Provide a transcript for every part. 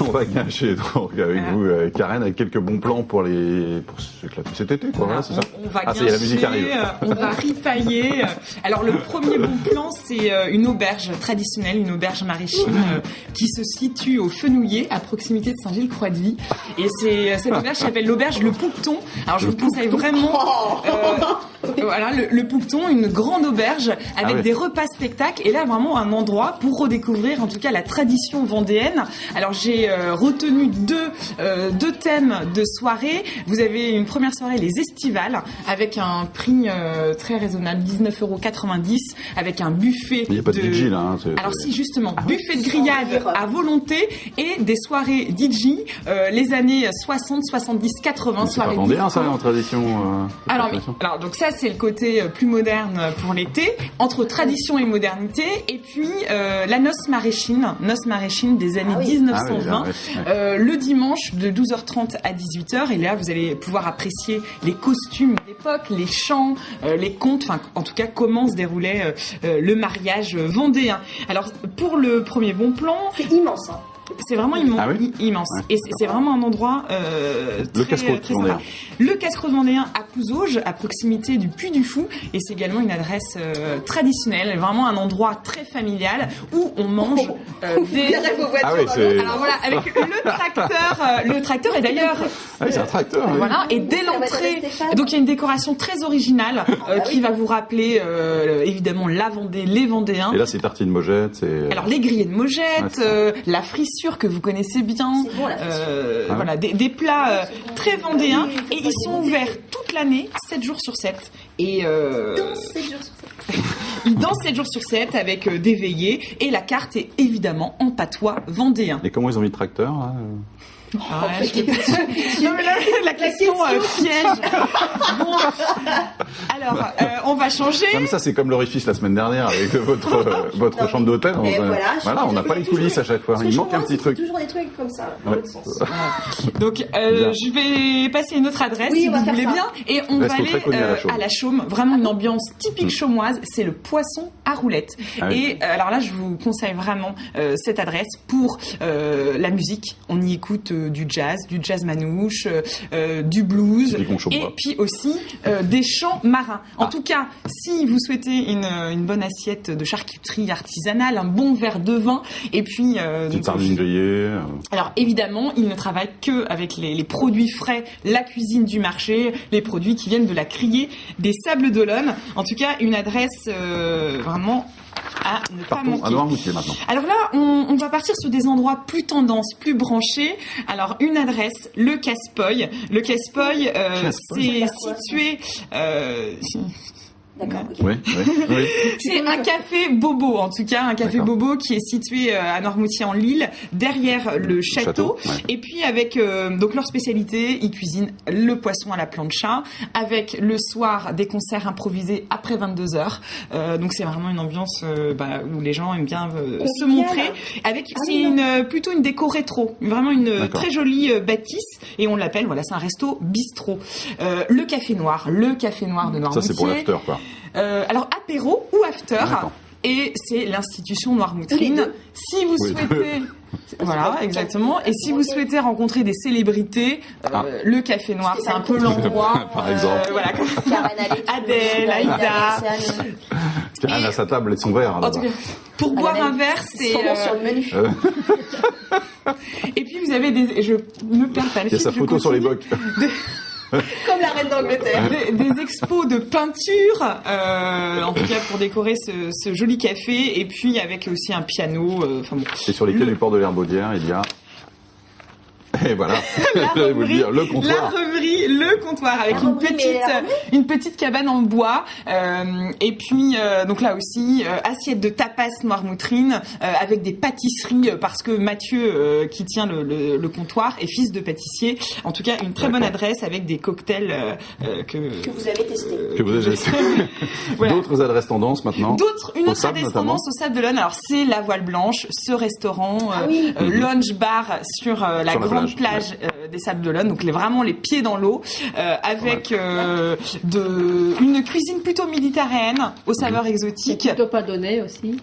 On va gâcher donc avec vous, Karen, avec quelques bons plans pour s'éclater cet été, quoi. Voilà, c'est ça. On va ça y est, la musique arrive. On va ripailler. Alors le premier bon plan, c'est une auberge traditionnelle, une auberge maraîchine qui se situe au Fenouillet, à proximité de Saint-Gilles-Croix-de-Vie. Et cette auberge s'appelle l'auberge Le Poucton. Alors je vous conseille vraiment, voilà, le Poucton, une grande auberge avec des repas spectacles. Et là vraiment un endroit pour redécouvrir, en tout cas, la tradition vendéenne. Alors j'ai retenu deux thèmes de soirée. Vous avez une première soirée, les estivales, avec un prix très raisonnable, 19,90 €, avec un buffet. Il n'y a pas de DJ là. Hein, alors si, justement, buffet de grillade à volonté et des soirées DJ, les années 60, 70, 80, soirées. C'est pas vendéen, ça, en tradition. Alors donc ça, c'est le côté plus moderne pour l'été, entre tradition et modernité. Et puis la noce maraîchine des années 1920, le dimanche de 12h30 à 18h. Et là, vous allez pouvoir apprécier les costumes d'époque, les chants, les contes, enfin, en tout cas, comment se déroulait le mariage vendéen. Alors, pour le premier bon plan... C'est immense, hein. C'est vraiment immense. Ouais. Et c'est vraiment un endroit très sympa. Le casse-croûte vendéen à Pouzauges, à proximité du Puy du Fou. Et c'est également une adresse traditionnelle, vraiment un endroit très familial où on mange des... Alors voilà, avec le tracteur est d'ailleurs... Ah oui, c'est un tracteur. Voilà, et dès l'entrée... Donc il y a une décoration très originale qui va vous rappeler évidemment la Vendée, les Vendéens. Et là, c'est tartines mojettes. Alors les grillés de mojettes, la frissure que vous connaissez bien, c'est bon, la voilà, des plats très vendéens, et ils sont ouverts toute l'année, 7 jours sur 7. Et dans 7 jours sur 7. Ils dansent 7 jours sur 7 avec des veillées, et la carte est évidemment en patois vendéen. Et comment ils ont mis le tracteur là non mais là, la question piège. Bon, alors on va changer. Non mais ça c'est comme l'orifice la semaine dernière avec votre chambre d'hôtel. Voilà, on n'a pas les coulisses à chaque fois. Il manque un petit truc. Toujours des trucs comme ça. Dans l'autre sens. Donc je vais passer une autre adresse si vous voulez bien, et on va aller à la Chaume. Vraiment une ambiance typique chaumoise. C'est le poisson à roulettes. Et alors là je vous conseille vraiment cette adresse pour la musique. On y écoute du jazz manouche, du blues, et puis aussi des chants marins. En tout cas, si vous souhaitez une bonne assiette de charcuterie artisanale, un bon verre de vin, et puis... Petite sardine grillée. Alors évidemment, ils ne travaillent que avec les produits frais, la cuisine du marché, les produits qui viennent de la criée des Sables d'Olonne. En tout cas, une adresse vraiment... à ne pas manquer. Alors là, on va partir sur des endroits plus tendance, plus branchés. Alors, une adresse, le Caspoy. Le Caspoy, c'est situé... D'accord. Oui. C'est un café bobo, en tout cas, un café bobo qui est situé à Noirmoutier-en-l'Île, derrière le château. Et puis avec donc leur spécialité, ils cuisinent le poisson à la plancha, avec le soir des concerts improvisés après 22h. Donc c'est vraiment une ambiance où les gens aiment bien se montrer. Avec plutôt une déco rétro, vraiment une très jolie bâtisse, et on l'appelle, voilà, c'est un resto bistrot. Le café noir de Noirmoutier. Ça c'est pour l'after, quoi. Alors apéro ou after, et c'est l'institution Noirmoutrine. Si vous souhaitez, voilà, exactement. Et si vous souhaitez rencontrer des célébrités, le Café Noir, c'est un peu l'endroit. Par exemple. Voilà, Adèle, Aïda. Karen a sa table et son verre. En tout cas, pour boire un verre, c'est. Sur le menu. Et puis vous avez je me perds pas. Il y a sa photo sur les bocs. Comme la reine d'Angleterre. Des expos de peinture, en tout cas pour décorer ce joli café, et puis avec aussi un piano. Et sur les quais du port de l'Herbaudière, il y a... Et voilà, j'allais vous le dire, le comptoir. La rêverie, le comptoir, avec une petite cabane en bois. Et puis, donc là aussi, assiette de tapas Noirmoutrine, avec des pâtisseries, parce que Mathieu, qui tient le comptoir, est fils de pâtissier. En tout cas, une très bonne adresse avec des cocktails que vous avez testés. Que vous avez testés. Voilà. D'autres adresses tendances maintenant. Une autre adresse tendance au Sable d'Olonne. Alors, c'est la Voile Blanche, ce restaurant, lounge bar sur la grande plage des Sables d'Olonne, donc vraiment les pieds dans l'eau, avec une cuisine plutôt méditerranéenne aux saveurs exotiques. Plutôt pas donné aussi.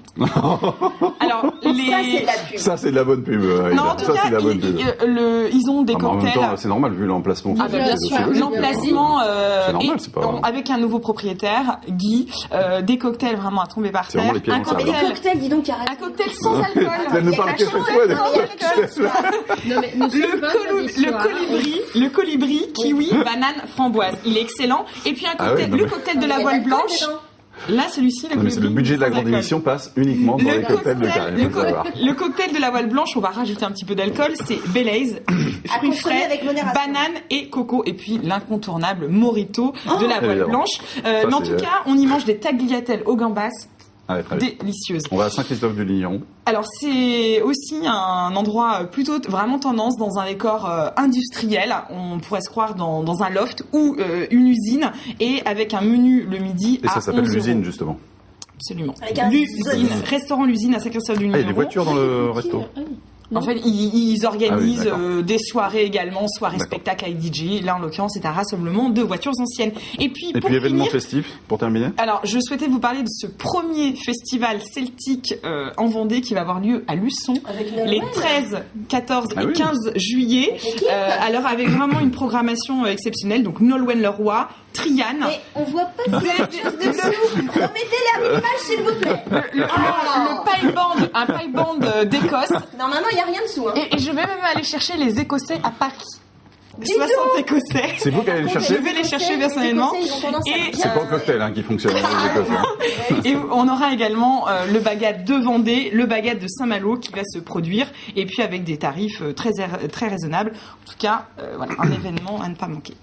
Alors Ça, c'est de la pub. Ça, c'est de la bonne pub. non, en tout ça, cas, c'est de la bonne pub. ils ont des Ah, mais en même cocktails. temps, c'est normal vu l'emplacement. Ah, Bien sûr. l'emplacement C'est normal, c'est pas- avec un nouveau propriétaire, Guy, des cocktails vraiment à tomber par C'est vraiment terre, les pieds dans un le sable. Mais des cocktail, cocktails, dis donc, arrête. un cocktail sans alcool. Tu vas nous parler quelques fois de- Non, mais nous sommes pas Le colibri, kiwi, banane, framboise. Il est excellent. Et puis un Ah cocktail, oui, non, le mais- cocktail de la Il y a voile de l'alcool blanche. dedans. Là, celui-ci, Non, mais c'est le budget de la sans grande alcool. émission passe uniquement dans les cocktails de Karine. faut le savoir. Le cocktail de la voile blanche, on va rajouter un petit peu d'alcool, c'est Baileys, fruits consommer frais, avec modération. banane et coco. Et puis l'incontournable Morito de la voile Évidemment. blanche. Mais en c'est- tout cas, on y mange des tagliatelles aux gambas Allez, très bien. délicieuses. On va à Saint-Christophe-du-Lignon. Alors c'est aussi un endroit plutôt vraiment tendance dans un décor industriel. On pourrait se croire dans un loft ou une usine et avec un menu le midi Et à ça s'appelle 11 l'usine, €. justement. Absolument. Avec un L'usine, zone. restaurant l'usine à Ah, il y a Saint-Christophe-du-Lignon. des voitures dans le resto. En fait, ils organisent Ah oui, d'accord. des soirées également, soirées D'accord. spectacles avec DJ. Là, en l'occurrence, c'est un rassemblement de voitures anciennes. Et puis, Et pour puis événement finir, festif, pour terminer. alors, je souhaitais vous parler de ce premier festival celtique en Vendée qui va avoir lieu à Luçon Avec les Nolwenn. 13, 14 Ah et oui. 15 juillet. Alors, avec vraiment une programmation exceptionnelle. Donc, Nolwenn Leroy, Triane. Mais on voit pas quelque chose de dessous. Remettez la image, s'il vous plaît. Le paille band, un paille band d'Écosse. Normalement, il n'y a rien dessous. Hein. Et je vais même aller chercher les Écossais à Paris. Dis 60 Écossais. C'est vous qui allez les Je chercher. vais les chercher personnellement. Les Écossais, ils ont tendance à Et, bien- C'est pas le cocktail qui fonctionne. les Écossais, hein. Et on aura également le baguette de Vendée, le baguette de Saint-Malo qui va se produire, et puis avec des tarifs très raisonnables. En tout cas, voilà, un événement à ne pas manquer.